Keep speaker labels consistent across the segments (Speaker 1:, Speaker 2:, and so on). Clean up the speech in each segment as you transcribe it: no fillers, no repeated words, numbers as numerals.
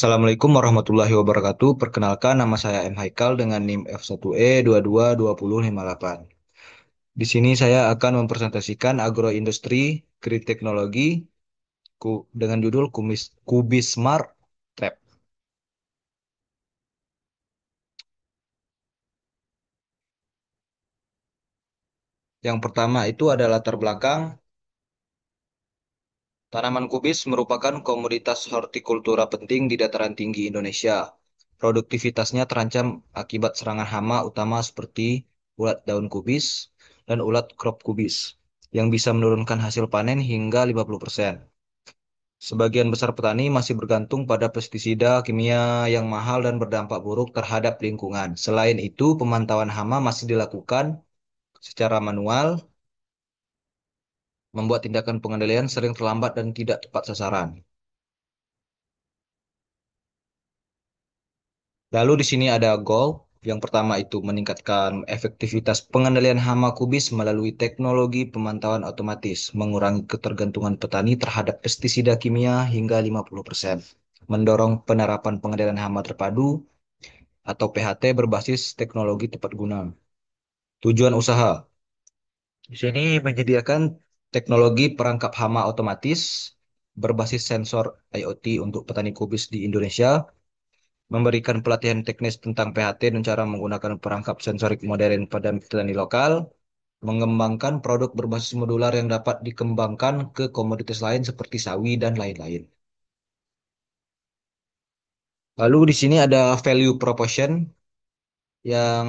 Speaker 1: Assalamualaikum warahmatullahi wabarakatuh. Perkenalkan nama saya M. Haikal dengan NIM F1E222058. Di sini saya akan mempresentasikan agroindustri green teknologi dengan judul Kubis Smart Trap. Yang pertama itu adalah latar belakang. Tanaman kubis merupakan komoditas hortikultura penting di dataran tinggi Indonesia. Produktivitasnya terancam akibat serangan hama utama seperti ulat daun kubis dan ulat crop kubis yang bisa menurunkan hasil panen hingga 50%. Sebagian besar petani masih bergantung pada pestisida kimia yang mahal dan berdampak buruk terhadap lingkungan. Selain itu, pemantauan hama masih dilakukan secara manual, membuat tindakan pengendalian sering terlambat dan tidak tepat sasaran. Lalu di sini ada goal. Yang pertama itu meningkatkan efektivitas pengendalian hama kubis melalui teknologi pemantauan otomatis, mengurangi ketergantungan petani terhadap pestisida kimia hingga 50%, mendorong penerapan pengendalian hama terpadu atau PHT berbasis teknologi tepat guna. Tujuan usaha. Di sini menyediakan teknologi perangkap hama otomatis berbasis sensor IoT untuk petani kubis di Indonesia, memberikan pelatihan teknis tentang PHT dan cara menggunakan perangkap sensorik modern pada petani lokal, mengembangkan produk berbasis modular yang dapat dikembangkan ke komoditas lain seperti sawi dan lain-lain. Lalu di sini ada value proposition yang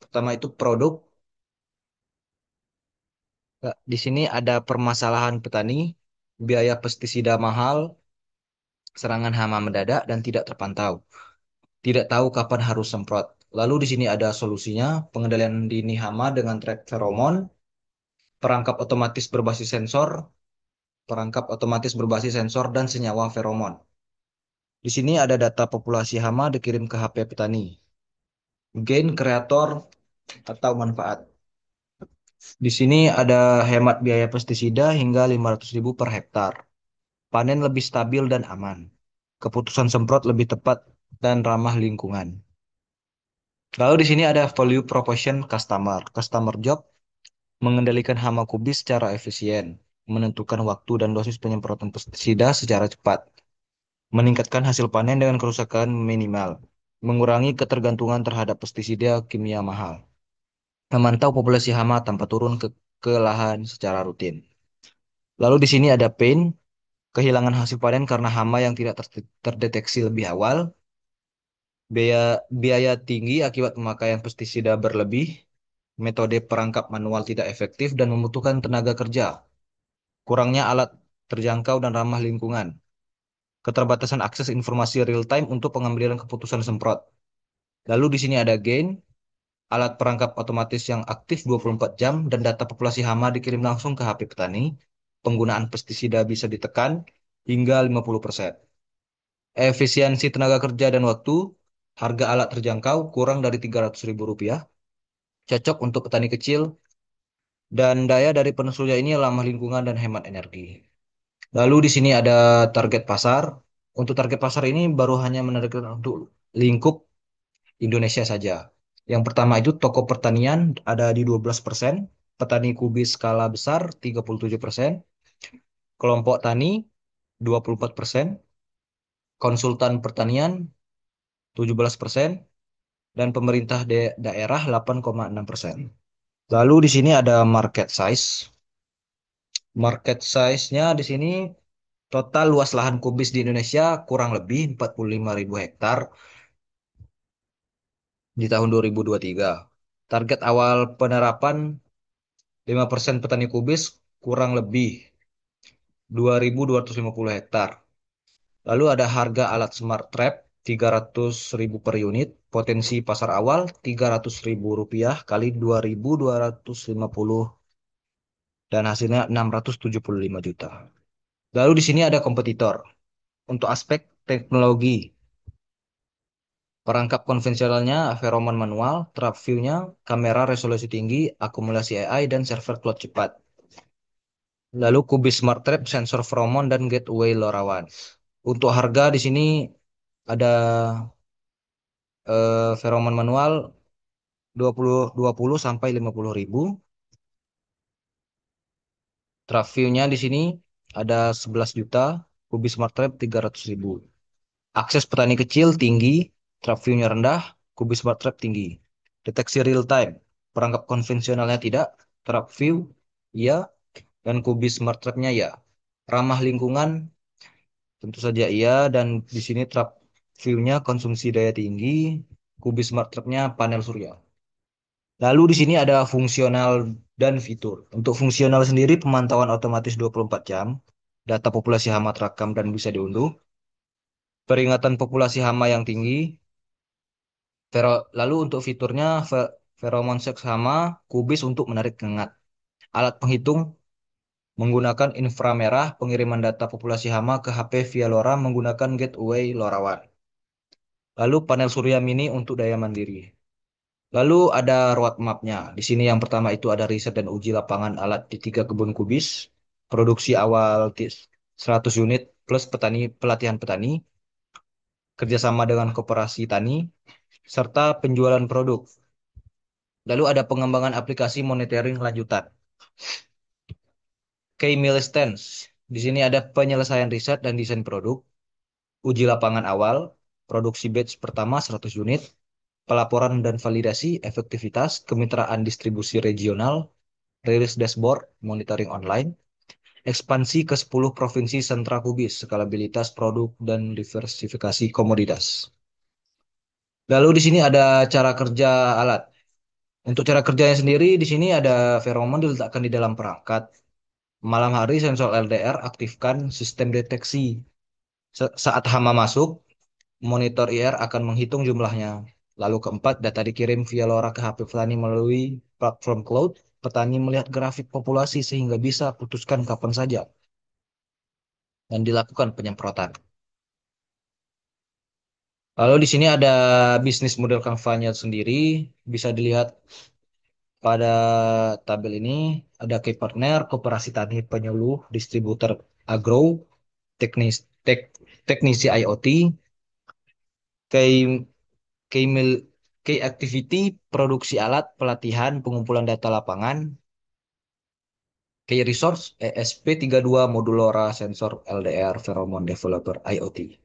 Speaker 1: pertama itu produk. Di sini ada permasalahan petani, biaya pestisida mahal, serangan hama mendadak dan tidak terpantau. Tidak tahu kapan harus semprot. Lalu di sini ada solusinya, pengendalian dini hama dengan trap feromon, perangkap otomatis berbasis sensor, perangkap otomatis berbasis sensor dan senyawa feromon. Di sini ada data populasi hama dikirim ke HP petani. Gain kreator atau manfaat. Di sini ada hemat biaya pestisida hingga 500.000 per hektar. Panen lebih stabil dan aman. Keputusan semprot lebih tepat dan ramah lingkungan. Lalu di sini ada value proposition customer. Customer job mengendalikan hama kubis secara efisien, menentukan waktu dan dosis penyemprotan pestisida secara cepat, meningkatkan hasil panen dengan kerusakan minimal, mengurangi ketergantungan terhadap pestisida kimia mahal, memantau populasi hama tanpa turun ke lahan secara rutin. Lalu di sini ada pain, kehilangan hasil panen karena hama yang tidak terdeteksi lebih awal, biaya biaya tinggi akibat pemakaian pestisida berlebih, metode perangkap manual tidak efektif dan membutuhkan tenaga kerja, kurangnya alat terjangkau dan ramah lingkungan, keterbatasan akses informasi real time untuk pengambilan keputusan semprot. Lalu di sini ada gain, alat perangkap otomatis yang aktif 24 jam dan data populasi hama dikirim langsung ke HP petani. Penggunaan pestisida bisa ditekan hingga 50%. Efisiensi tenaga kerja dan waktu, harga alat terjangkau kurang dari Rp300.000, cocok untuk petani kecil, dan daya dari penelusurnya ini ramah lingkungan dan hemat energi. Lalu di sini ada target pasar. Untuk target pasar ini baru hanya menargetkan untuk lingkup Indonesia saja. Yang pertama itu toko pertanian ada di 12%, petani kubis skala besar 37%, kelompok tani 24%, konsultan pertanian 17%, dan pemerintah daerah 8,6%. Lalu di sini ada market size. Market size-nya di sini total luas lahan kubis di Indonesia kurang lebih 45.000 hektar di tahun 2023. Target awal penerapan 5% petani kubis kurang lebih 2.250 hektar. Lalu ada harga alat Smart Trap 300.000 per unit, potensi pasar awal Rp300.000 kali 2.250 dan hasilnya 675 juta. Lalu di sini ada kompetitor. Untuk aspek teknologi, perangkap konvensionalnya feromon manual, trap view-nya, kamera resolusi tinggi, akumulasi AI, dan server cloud cepat. Lalu kubis smart trap, sensor feromon, dan gateway LoRaWAN. Untuk harga di sini Ada feromon manual 20 sampai 50 ribu. Trap view-nya di sini ada 11 juta, kubis smart trap 300 ribu. Akses petani kecil tinggi, trap view-nya rendah, kubis smart trap tinggi. Deteksi real time, perangkap konvensionalnya tidak, trap view ya, dan kubis smart trap-nya ya. Ramah lingkungan tentu saja iya, dan di sini trap view-nya konsumsi daya tinggi, kubis smart trap-nya panel surya. Lalu di sini ada fungsional dan fitur. Untuk fungsional sendiri pemantauan otomatis 24 jam, data populasi hama terekam dan bisa diunduh, peringatan populasi hama yang tinggi. Lalu untuk fiturnya feromon seks hama, kubis untuk menarik penyengat. Alat penghitung menggunakan inframerah, pengiriman data populasi hama ke HP via LoRa menggunakan gateway LoRaWAN. Lalu panel surya mini untuk daya mandiri. Lalu ada roadmap-nya. Di sini yang pertama itu ada riset dan uji lapangan alat di 3 kebun kubis. Produksi awal 100 unit plus pelatihan petani, kerjasama dengan koperasi tani, serta penjualan produk. Lalu ada pengembangan aplikasi monitoring lanjutan. Key milestones. Di sini ada penyelesaian riset dan desain produk, uji lapangan awal, produksi batch pertama 100 unit, pelaporan dan validasi efektivitas, kemitraan distribusi regional, rilis dashboard, monitoring online, ekspansi ke 10 provinsi sentra kubis, skalabilitas produk, dan diversifikasi komoditas. Lalu di sini ada cara kerja alat. Untuk cara kerjanya sendiri, di sini ada feromon diletakkan di dalam perangkat. Malam hari sensor LDR aktifkan sistem deteksi. Saat hama masuk, monitor IR akan menghitung jumlahnya. Lalu keempat, data dikirim via LoRa ke HP petani melalui platform cloud. Petani melihat grafik populasi sehingga bisa putuskan kapan saja dan dilakukan penyemprotan. Lalu di sini ada bisnis model kampanye sendiri, bisa dilihat pada tabel ini. Ada key partner, koperasi tani penyuluh, distributor agro, teknis, teknisi IoT, key, key, key activity, produksi alat, pelatihan, pengumpulan data lapangan, key resource, ESP32 modul LoRa, sensor LDR, pheromone developer IoT.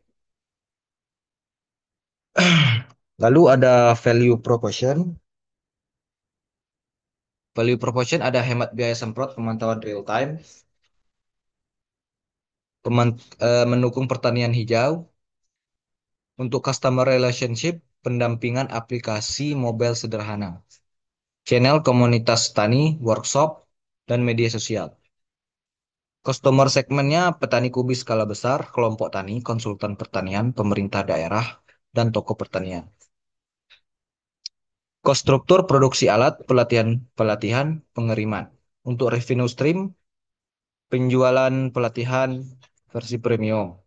Speaker 1: Lalu ada value proposition. Value proposition ada hemat biaya semprot, pemantauan real time, mendukung pertanian hijau, untuk customer relationship, pendampingan aplikasi mobile sederhana, channel komunitas tani, workshop, dan media sosial. Customer segmennya petani kubis skala besar, kelompok tani, konsultan pertanian, pemerintah daerah, dan toko pertanian. Cost struktur produksi alat, pelatihan, pengiriman. Untuk revenue stream, penjualan pelatihan versi premium.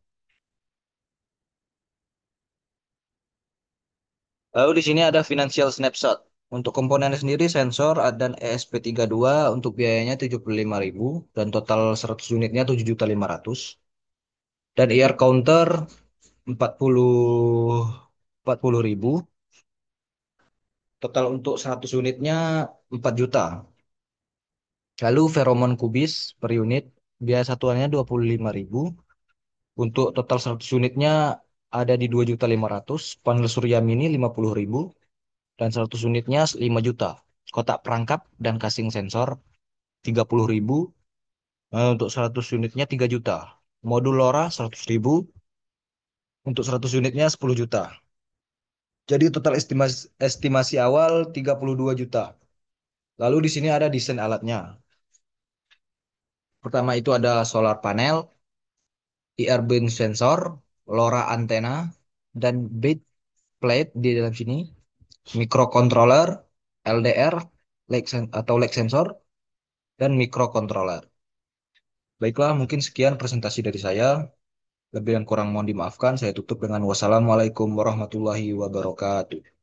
Speaker 1: Lalu di sini ada financial snapshot. Untuk komponen sendiri sensor dan ESP32 untuk biayanya 75.000 dan total 100 unitnya 7.500.000 dan IR counter 40 ribu. Total untuk 100 unitnya 4 juta. Lalu feromon kubis per unit biaya satuannya 25.000. Untuk total 100 unitnya ada di 2.500.000. Panel surya mini 50.000 dan 100 unitnya 5 juta. Kotak perangkap dan casing sensor 30.000. Untuk 100 unitnya 3 juta. Modul LoRa 100.000. Untuk 100 unitnya 10 juta. Jadi total estimasi awal 32 juta. Lalu di sini ada desain alatnya. Pertama itu ada solar panel, IR beam sensor, LoRa antena, dan bait plate di dalam sini, microcontroller, LDR, atau lag sensor, dan microcontroller. Baiklah, mungkin sekian presentasi dari saya. Lebih dan kurang mohon dimaafkan. Saya tutup dengan wassalamualaikum warahmatullahi wabarakatuh.